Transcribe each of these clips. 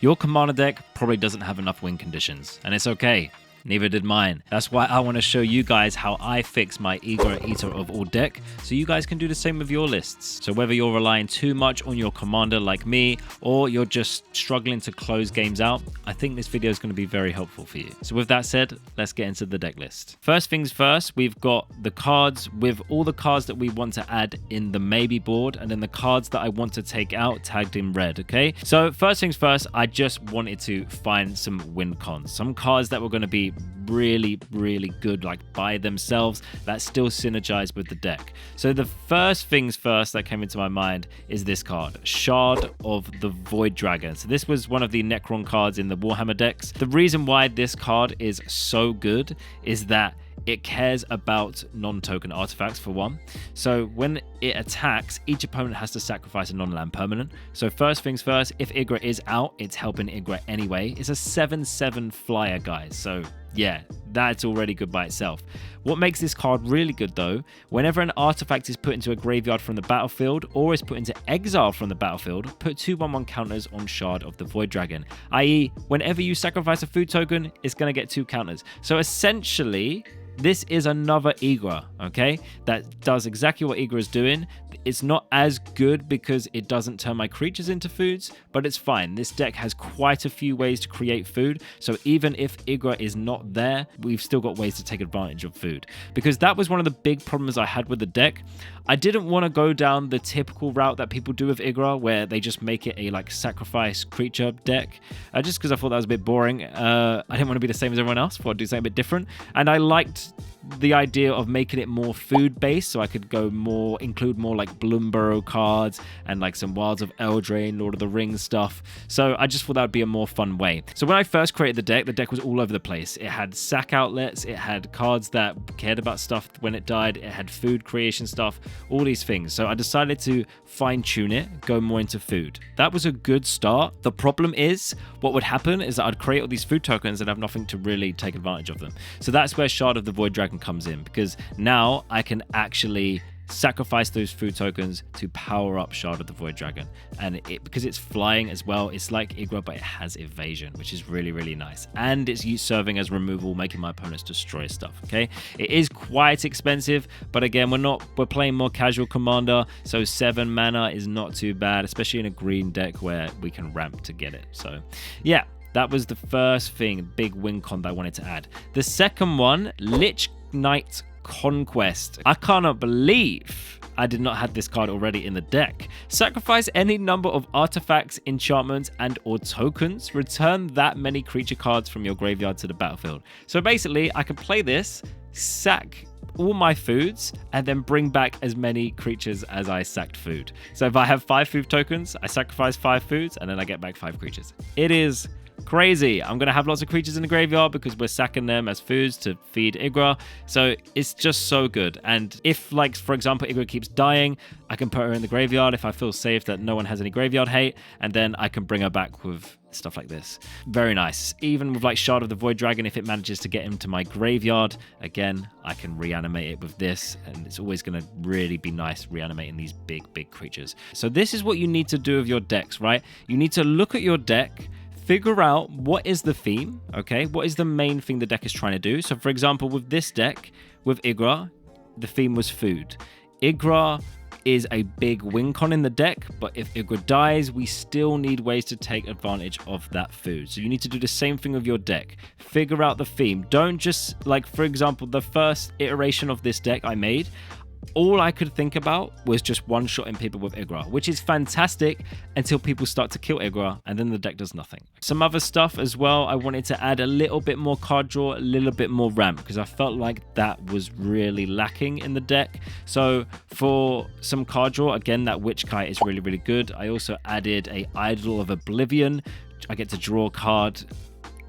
Your commander deck probably doesn't have enough win conditions, and it's okay. Neither did mine. That's why I want to show you guys how I fix my Egra Eater of all deck, so you guys can do the same with your lists. So whether you're relying too much on your commander like me, or you're just struggling to close games out, I think this video is going to be very helpful for you. So with that said, let's get into the deck list. First things first, we've got the cards with all the cards that we want to add in the maybe board, and then the cards that I want to take out tagged in red, okay? So first things first, I just wanted to find some win cons, some cards that were going to be really good like by themselves that still synergize with the deck. So the first things first that came into my mind is this card, Shard of the Void Dragon. So this was one of the Necron cards in the Warhammer decks. The reason why this card is so good is that it cares about non-token artifacts for one. So when it attacks, each opponent has to sacrifice a non-land permanent. So first things first, if Igra is out, it's helping Igra anyway. It's a 7/7 flyer, guys. So yeah, that's already good by itself. What makes this card really good though, whenever an artifact is put into a graveyard from the battlefield or is put into exile from the battlefield, put 2/1/1 counters on Shard of the Void Dragon. I.e., whenever you sacrifice a food token, it's going to get 2 counters. So essentially, this is another Egra, okay? That does exactly what Egra is doing. It's not as good because it doesn't turn my creatures into foods, but it's fine. This deck has quite a few ways to create food, so even if Egra is not there, we've still got ways to take advantage of food. Because that was one of the big problems I had with the deck. I didn't want to go down the typical route that people do with Igra, where they just make it a like sacrifice creature deck, just because I thought that was a bit boring. I didn't want to be the same as everyone else, thought I'd do something a bit different, and I liked the idea of making it more food based, so I could include more like Bloomburrow cards and like some Wilds of Eldraine, Lord of the Rings stuff. So I just thought that would be a more fun way. So when I first created the deck was all over the place. It had sack outlets, it had cards that cared about stuff when it died, it had food creation stuff, all these things. So I decided to fine tune it, go more into food. That was a good start. The problem is, what would happen is that I'd create all these food tokens and have nothing to really take advantage of them. So that's where Shard of the Void Dragon comes in, because now I can actually sacrifice those food tokens to power up Shard of the Void Dragon. And because it's flying as well, it's like Igra, but it has evasion, which is really nice. And it's serving as removal, making my opponents destroy stuff, okay? It is quite expensive, but again, we're playing more casual commander, so 7 mana is not too bad, especially in a green deck where we can ramp to get it. So yeah, that was the first thing, big win con that I wanted to add. The second one, Lich-Knights Conquest. I cannot believe I did not have this card already in the deck. Sacrifice any number of artifacts, enchantments, and or tokens. Return that many creature cards from your graveyard to the battlefield. So basically, I can play this, sack all my foods, and then bring back as many creatures as I sacked food. So if I have 5 food tokens, I sacrifice 5 foods, and then I get back 5 creatures. It is crazy. I'm going to have lots of creatures in the graveyard because we're sacking them as foods to feed Igra. So it's just so good. And if, like, for example, Igra keeps dying, I can put her in the graveyard if I feel safe that no one has any graveyard hate, and then I can bring her back with stuff like this. Very nice. Even with like Shard of the Void Dragon, if it manages to get into my graveyard, again, I can reanimate it with this, and it's always going to really be nice reanimating these big creatures. So this is what you need to do with your decks, right? You need to look at your deck, figure out what is the theme, okay? What is the main thing the deck is trying to do? So for example, with this deck, with Igra, the theme was food. Igra is a big win con in the deck, but if Igra dies, we still need ways to take advantage of that food. So you need to do the same thing with your deck. Figure out the theme. Don't just, like, for example, the first iteration of this deck I made, all I could think about was just one-shotting people with Igra, which is fantastic until people start to kill Igra, and then the deck does nothing. Some other stuff as well, I wanted to add a little bit more card draw, a little bit more ramp, because I felt like that was really lacking in the deck. So for some card draw, again, that Witch Kite is really good. I also added a Idol of Oblivion. I get to draw a card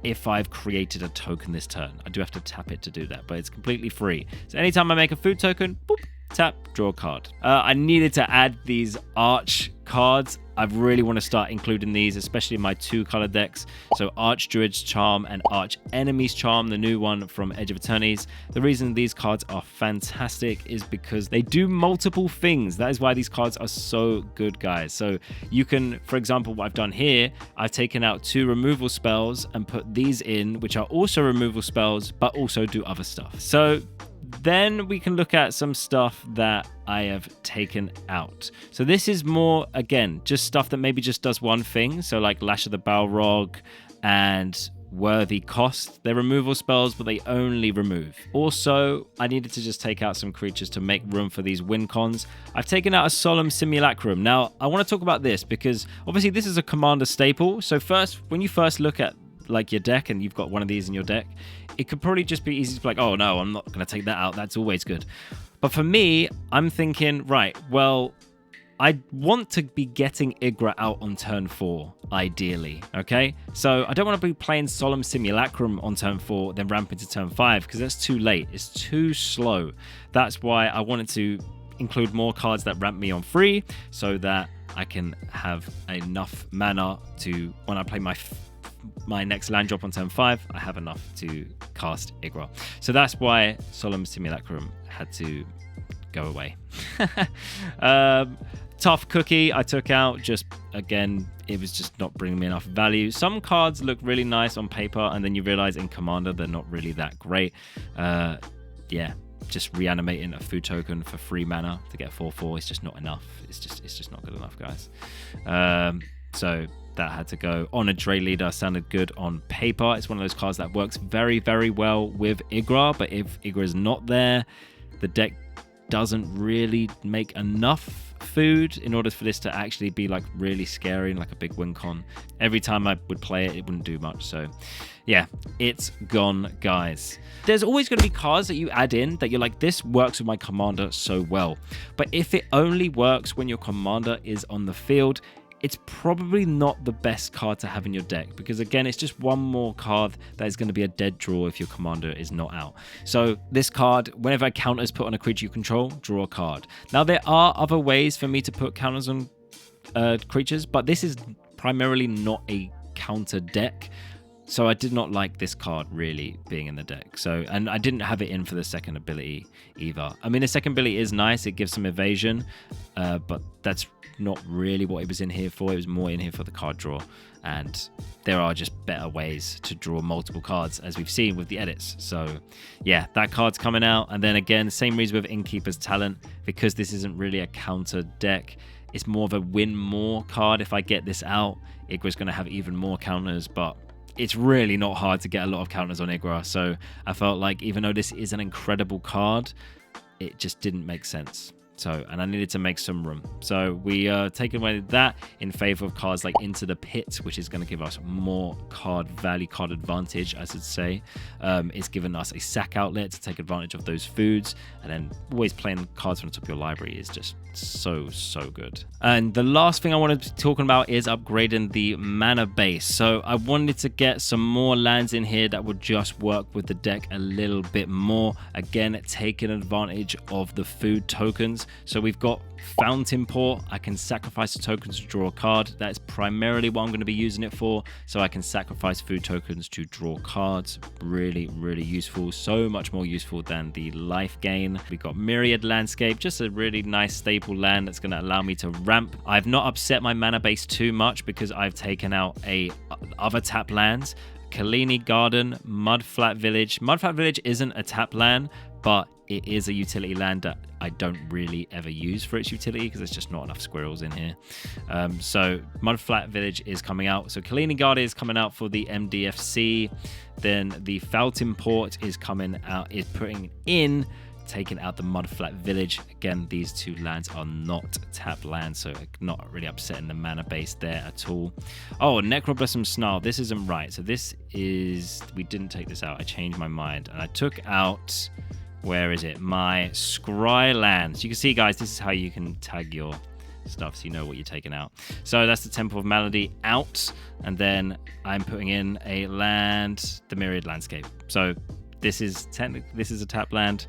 if I've created a token this turn. I do have to tap it to do that, but it's completely free. So anytime I make a food token, boop, tap, draw a card. I needed to add these arch cards. I really want to start including these, especially in my 2-color decks. So Archdruid's Charm and Arch Enemy's Charm, the new one from Edge of Eternities. The reason these cards are fantastic is because they do multiple things. That is why these cards are so good, guys. So you can, for example, what I've done here, I've taken out 2 removal spells and put these in, which are also removal spells, but also do other stuff. So then we can look at some stuff that I have taken out. So this is more, again, just stuff that maybe just does one thing. So like Lash of the Balrog and Worthy Cost. They're removal spells, but they only remove. Also, I needed to just take out some creatures to make room for these wincons. I've taken out a Solemn Simulacrum. Now, I want to talk about this because obviously this is a commander staple. So first, when you first look at like your deck and you've got one of these in your deck, it could probably just be easy to be like, oh no, I'm not going to take that out. That's always good. But for me, I'm thinking, right, well, I want to be getting Igra out on turn 4, ideally, okay? So I don't want to be playing Solemn Simulacrum on turn 4, then ramp into turn 5, because that's too late. It's too slow. That's why I wanted to include more cards that ramp me on 3, so that I can have enough mana to, when I play my next land drop on turn 5, I have enough to cast Igra. So that's why Solemn Simulacrum had to go away. Tough Cookie I took out, just again, it was just not bringing me enough value. Some cards look really nice on paper, and then you realize in Commander they're not really that great. Yeah, just reanimating a food token for 3 mana to get 4/4 is just not enough. It's just not good enough, guys. So that had to go. On a Dre Leader sounded good on paper. It's one of those cards that works very, very well with Igra, but if Igra is not there, the deck doesn't really make enough food in order for this to actually be like really scary and like a big win con. Every time I would play it, it wouldn't do much. So yeah, it's gone, guys. There's always going to be cards that you add in that you're like, this works with my commander so well. But if it only works when your commander is on the field, it's probably not the best card to have in your deck, because again, it's just one more card that is going to be a dead draw if your commander is not out. So this card, whenever a counter is put on a creature you control, draw a card. Now there are other ways for me to put counters on creatures, but this is primarily not a counter deck. So I did not like this card really being in the deck. So, and I didn't have it in for the second ability either. I mean, the second ability is nice. It gives some evasion, but that's not really what it was in here for. It was more in here for the card draw. And there are just better ways to draw multiple cards, as we've seen with the edits. So yeah, that card's coming out. And then again, same reason with Innkeeper's Talent, because this isn't really a counter deck. It's more of a win more card. If I get this out, Igra's going to have even more counters, but it's really not hard to get a lot of counters on Igra. So I felt like even though this is an incredible card, it just didn't make sense. So, and I needed to make some room. So we taken away that in favor of cards like Into the Pit, which is going to give us more card value, card advantage, I should say. It's given us a sack outlet to take advantage of those foods. And then always playing cards from the top of your library is just so good. And the last thing I wanted to be talking about is upgrading the mana base. So I wanted to get some more lands in here that would just work with the deck a little bit more. Again, taking advantage of the food tokens. So we've got Fountain Port. I can sacrifice the tokens to draw a card. That is primarily what I'm going to be using it for. So I can sacrifice food tokens to draw cards. Really useful. So much more useful than the life gain. We've got Myriad Landscape, just a really nice staple land that's going to allow me to ramp. I've not upset my mana base too much because I've taken out other tap lands. Kalini Garden, Mudflat Village. Mudflat Village isn't a tap land, but it is a utility land that I don't really ever use for its utility because there's just not enough squirrels in here. So Mudflat Village is coming out. So Kalini Garden is coming out for the MDFC. Then the Fountain Port is coming out, is putting in, taking out the Mudflat Village. Again, these two lands are not tap lands, so not really upsetting the mana base there at all. Oh, Necroblossom Snarl. This isn't right. So this is, we didn't take this out. I changed my mind and I took out, where is it? My Scry lands. You can see, guys, this is how you can tag your stuff so you know what you're taking out. So that's the Temple of Malady out, and then I'm putting in a land, the Myriad Landscape. So this is technically, this is a tap land.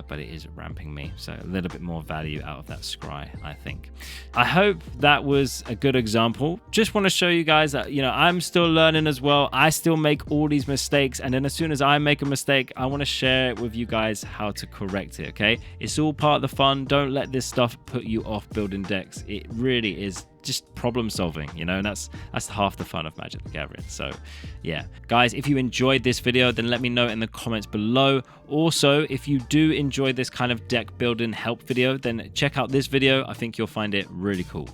but it is ramping me. So a little bit more value out of that scry, I think. I hope that was a good example. Just want to show you guys that, you know, I'm still learning as well. I still make all these mistakes. And then as soon as I make a mistake, I want to share it with you guys how to correct it, okay? It's all part of the fun. Don't let this stuff put you off building decks. It really is just problem solving, you know, and that's half the fun of Magic the Gathering. So yeah, guys, if you enjoyed this video, then let me know in the comments below. Also, if you do enjoy this kind of deck building help video, then check out this video. I think you'll find it really cool.